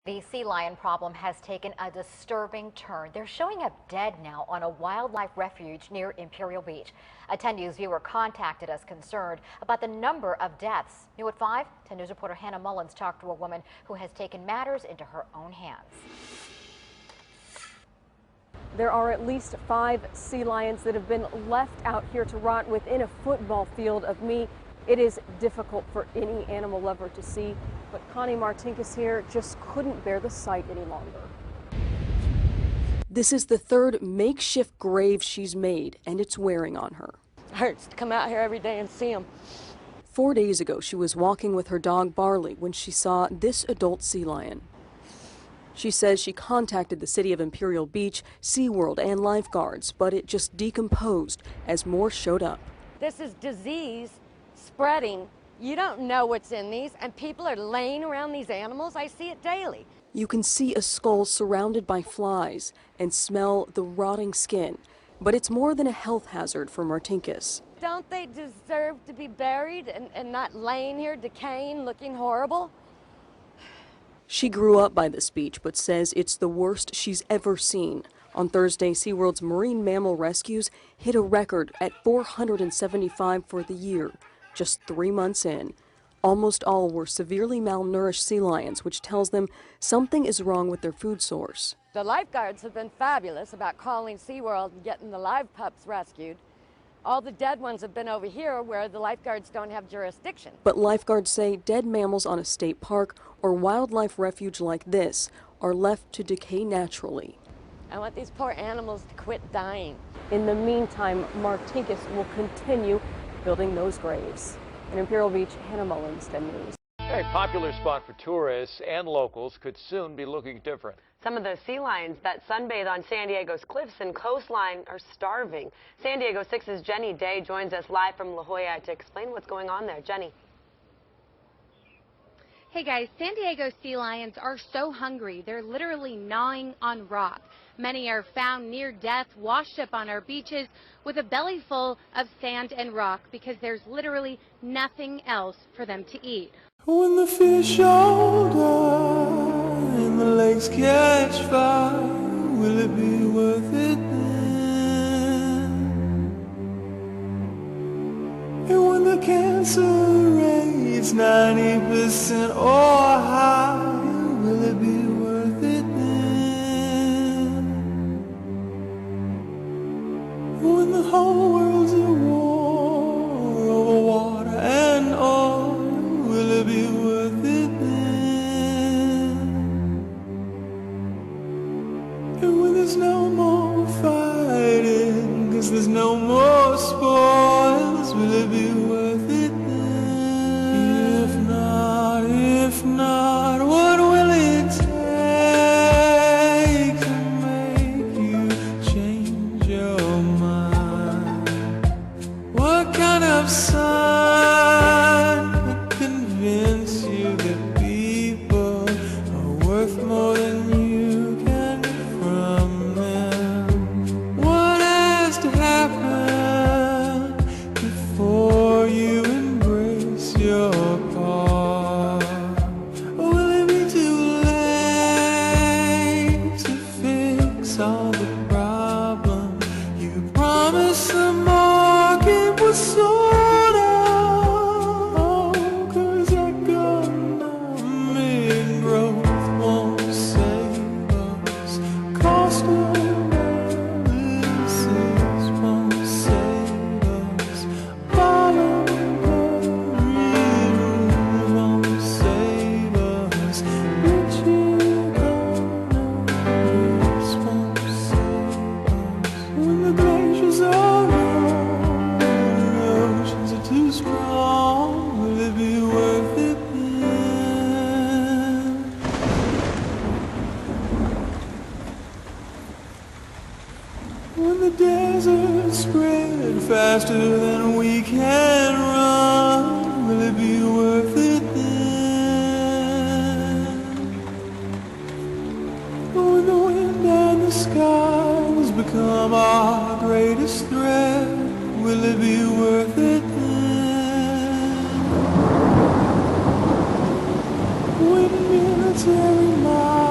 The sea lion problem has taken a disturbing turn. They're showing up dead now on a wildlife refuge near Imperial Beach. A 10 News viewer contacted us concerned about the number of deaths. New at 5, 10 News reporter Hannah Mullins talked to a woman who has taken matters into her own hands. There are at least 5 sea lions that have been left out here to rot within a football field of me. It is difficult for any animal lover to see, but Connie Martinkus here just couldn't bear the sight any longer. This is the 3rd makeshift grave she's made, and it's wearing on her. It hurts to come out here every day and see them. 4 days ago, she was walking with her dog Barley when she saw this adult sea lion. She says she contacted the city of Imperial Beach, SeaWorld, and lifeguards, but it just decomposed as more showed up. This is disease spreading. You don't know what's in these, and people are laying around these animals. I see it daily. You can see a skull surrounded by flies and smell the rotting skin, but it's more than a health hazard for Martinkus. Don't they deserve to be buried and not laying here decaying, looking horrible? She grew up by this beach, but says it's the worst she's ever seen. On Thursday, SeaWorld's marine mammal rescues hit a record at 475 for the year, just 3 months in. Almost all were severely malnourished sea lions, which tells them something is wrong with their food source. The lifeguards have been fabulous about calling SeaWorld and getting the live pups rescued. All the dead ones have been over here where the lifeguards don't have jurisdiction. But lifeguards say dead mammals on a state park or wildlife refuge like this are left to decay naturally. I want these poor animals to quit dying. In the meantime, Martinkus will continue building those graves. In Imperial Beach, Hannah Mullins, 10 News. A popular spot for tourists and locals could soon be looking different. Some of the sea lions that sunbathe on San Diego's cliffs and coastline are starving. San Diego 6's Jenny Day joins us live from La Jolla to explain what's going on there. Jenny. Hey guys, San Diego sea lions are so hungry, they're literally gnawing on rock. Many are found near death, washed up on our beaches with a belly full of sand and rock because there's literally nothing else for them to eat. When the fish all die and the lakes catch fire, will it be worth it then? And when the cancer rate's 90% or higher, will it be worth it then? When the whole world's at war over water and oil, will it be worth it then? And when there's no more fighting, 'cause there's no more spoils, will it be worth it then? If not, what will it take to make you change your mind? What kind of sign could convince you that people are worth more than you can get from them? What has to happen before you embrace your part? Or will it be too late to fix all the problems? You promised the market was sold out, 'cause economic growth won't save us. Cost of analysis won't save us. Voluntary rules won't save us. Rich economists won't save us. When the glaciers are gone, the oceans are too strong, will it be worth it then? When the deserts spread faster than we can run, will it be worth it then? When the wind and the skies become our greatest threat, will it be worth it then? When military might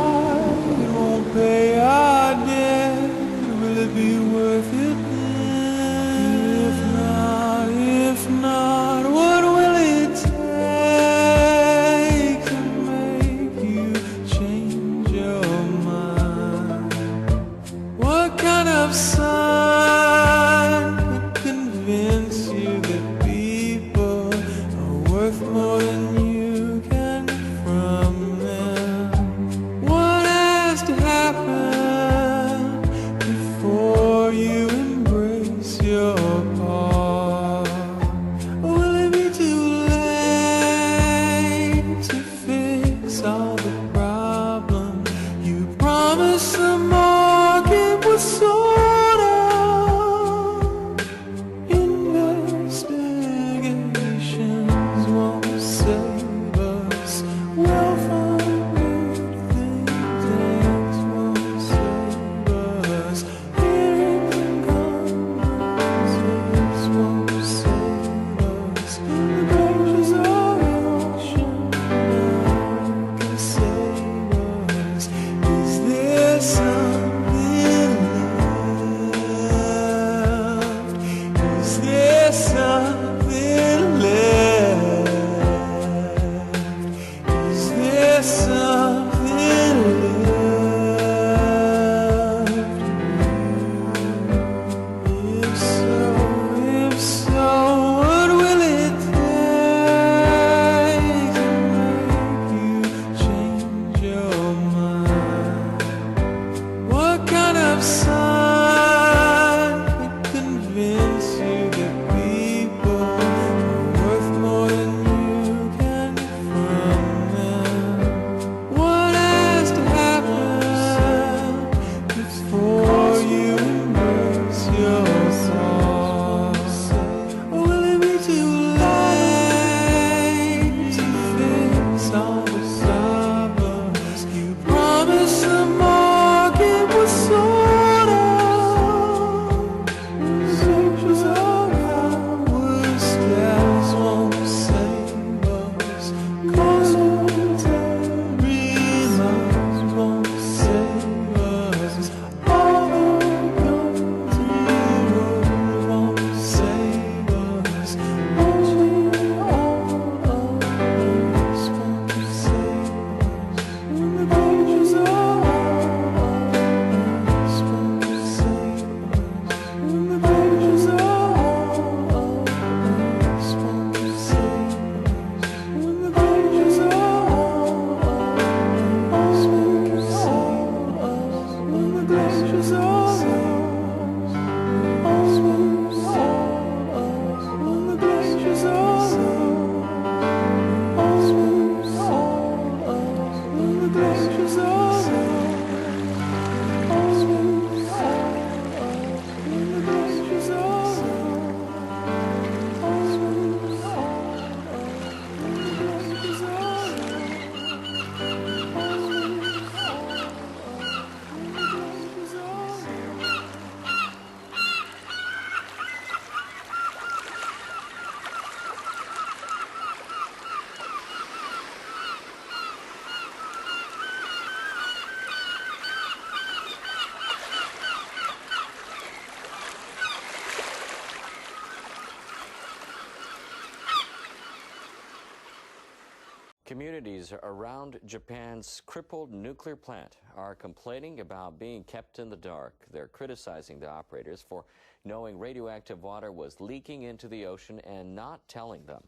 communities around Japan's crippled nuclear plant are complaining about being kept in the dark. They're criticizing the operators for knowing radioactive water was leaking into the ocean and not telling them.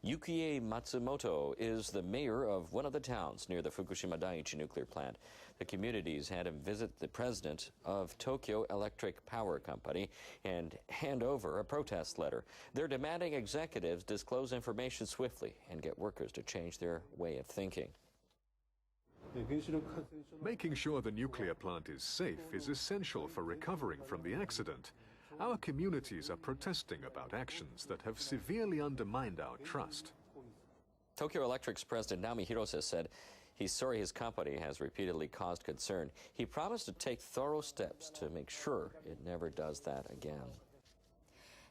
Yukie Matsumoto is the mayor of one of the towns near the Fukushima Daiichi nuclear plant. The communities had him visit the president of Tokyo Electric Power Company and hand over a protest letter. They're demanding executives disclose information swiftly and get workers to change their way of thinking. Making sure the nuclear plant is safe is essential for recovering from the accident. Our communities are protesting about actions that have severely undermined our trust. Tokyo Electric's president Naomi Hirose said he's sorry his company has repeatedly caused concern. He promised to take thorough steps to make sure it never does that again.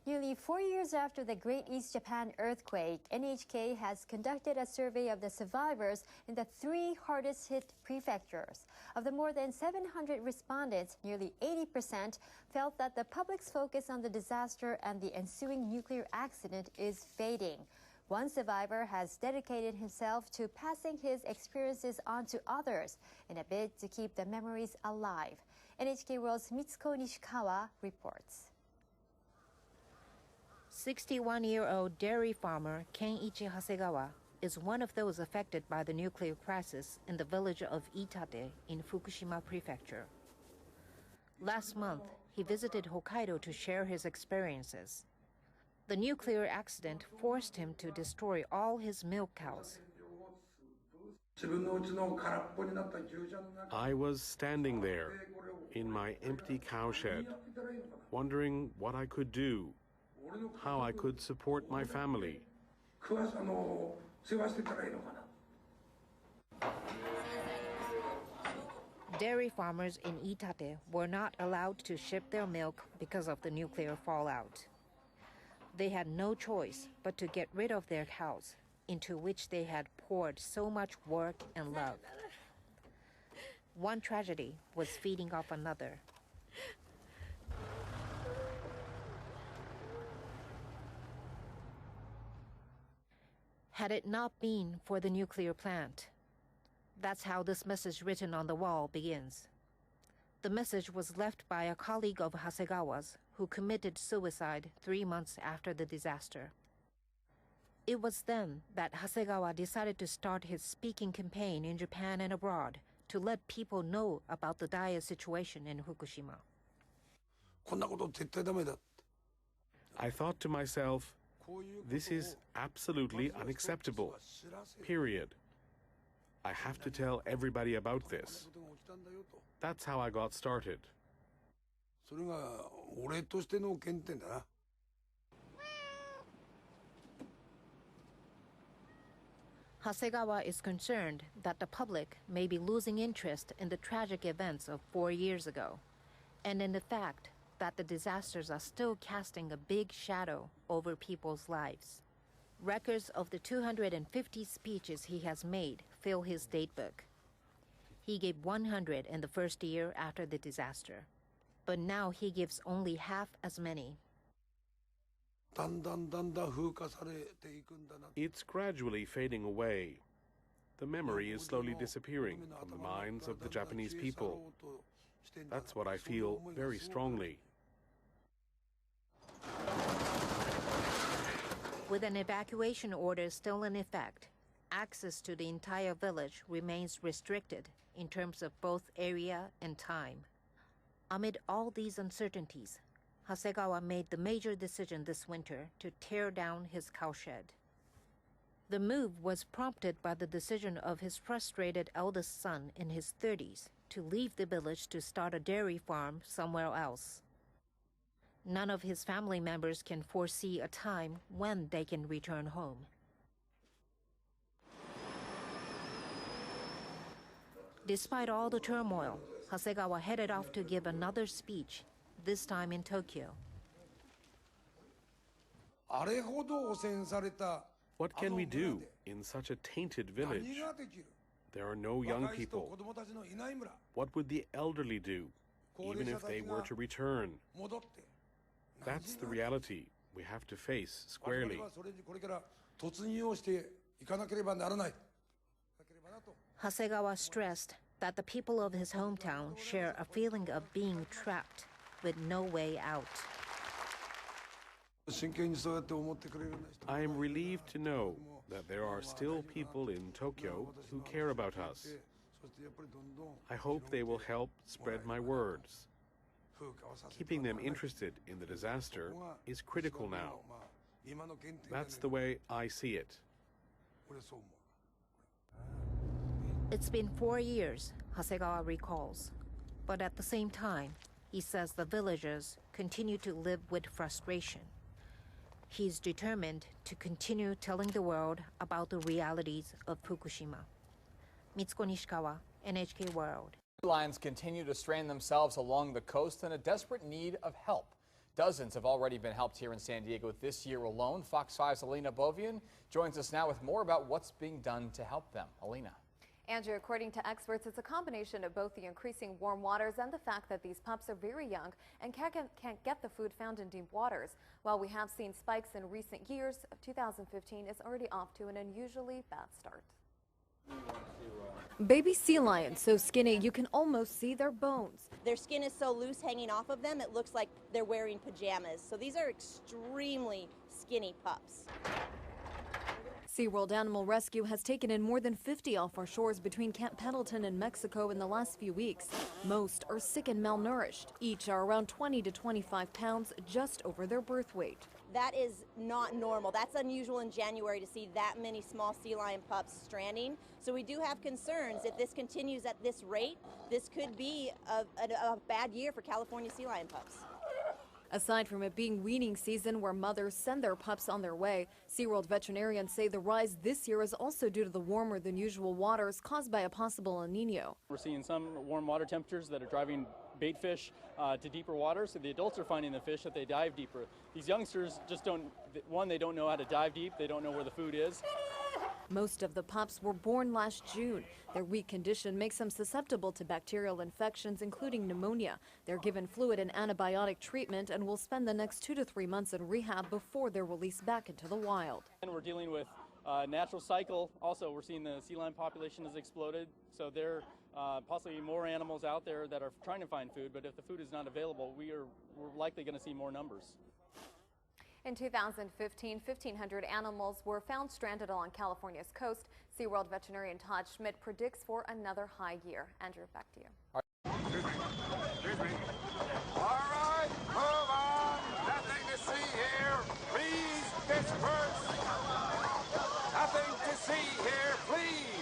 Nearly 4 years after the Great East Japan earthquake, NHK has conducted a survey of the survivors in the 3 hardest hit prefectures. Of the more than 700 respondents, nearly 80% felt that the public's focus on the disaster and the ensuing nuclear accident is fading. One survivor has dedicated himself to passing his experiences on to others in a bid to keep the memories alive. NHK World's Mitsuko Nishikawa reports. 61-year-old dairy farmer Kenichi Hasegawa is one of those affected by the nuclear crisis in the village of Iitate in Fukushima Prefecture. Last month, he visited Hokkaido to share his experiences. The nuclear accident forced him to destroy all his milk cows. I was standing there in my empty cowshed, wondering what I could do, how I could support my family. Dairy farmers in Iitate were not allowed to ship their milk because of the nuclear fallout. They had no choice but to get rid of their cows, into which they had poured so much work and love. One tragedy was feeding off another. Had it not been for the nuclear plant. That's how this message written on the wall begins. The message was left by a colleague of Hasegawa's who committed suicide 3 months after the disaster. It was then that Hasegawa decided to start his speaking campaign in Japan and abroad to let people know about the dire situation in Fukushima. I thought to myself, this is absolutely unacceptable. Period. I have to tell everybody about this. That's how I got started. Hasegawa is concerned that the public may be losing interest in the tragic events of 4 years ago, and in the fact that the disasters are still casting a big shadow over people's lives. Records of the 250 speeches he has made fill his datebook. He gave 100 in the first year after the disaster, but now he gives only half as many. It's gradually fading away. The memory is slowly disappearing from the minds of the Japanese people. That's what I feel very strongly. With an evacuation order still in effect, access to the entire village remains restricted in terms of both area and time. Amid all these uncertainties, Hasegawa made the major decision this winter to tear down his cowshed. The move was prompted by the decision of his frustrated eldest son in his 30s to leave the village to start a dairy farm somewhere else. None of his family members can foresee a time when they can return home. Despite all the turmoil, Hasegawa headed off to give another speech, this time in Tokyo. What can we do in such a tainted village? There are no young people. What would the elderly do, even if they were to return? That's the reality we have to face squarely. Hasegawa stressed that the people of his hometown share a feeling of being trapped with no way out. I am relieved to know that there are still people in Tokyo who care about us. I hope they will help spread my words. Keeping them interested in the disaster is critical now. That's the way I see it. It's been 4 years, Hasegawa recalls. But at the same time, he says the villagers continue to live with frustration. He's determined to continue telling the world about the realities of Fukushima. Mitsuko Nishikawa, NHK World. Lions continue to strand themselves along the coast in a desperate need of help. Dozens have already been helped here in San Diego this year alone. Fox 5's Alina Bovian joins us now with more about what's being done to help them. Alina. Andrew, according to experts, it's a combination of both the increasing warm waters and the fact that these pups are very young and can't get the food found in deep waters. While we have seen spikes in recent years, 2015 is already off to an unusually bad start. Baby sea lions so skinny you can almost see their bones. Their skin is so loose hanging off of them, it looks like they're wearing pajamas. So these are extremely skinny pups. SeaWorld Animal Rescue has taken in more than 50 off our shores between Camp Pendleton and Mexico in the last few weeks. Most are sick and malnourished. Each are around 20 to 25 pounds, just over their birth weight. That is not normal. That's unusual in January to see that many small sea lion pups stranding. So we do have concerns. If this continues at this rate, this could be a bad year for California sea lion pups. Aside from it being weaning season where mothers send their pups on their way, SeaWorld veterinarians say the rise this year is also due to the warmer than usual waters caused by a possible El Nino. We're seeing some warm water temperatures that are driving bait fish to deeper water, so the adults are finding the fish that they dive deeper. These youngsters just don't, one, they don't know how to dive deep, they don't know where the food is. Most of the pups were born last June. Their weak condition makes them susceptible to bacterial infections, including pneumonia. They're given fluid and antibiotic treatment and will spend the next 2 to 3 months in rehab before they're released back into the wild. And we're dealing with natural cycle. Also, we're seeing the sea lion population has exploded, so there are possibly more animals out there that are trying to find food, but if the food is not available, we're likely going to see more numbers. In 2015, 1,500 animals were found stranded along California's coast. SeaWorld veterinarian Todd Schmidt predicts for another high year. Andrew, back to you. Excuse me. All right, move on. Nothing to see here. Please disperse. Nothing to see here. Please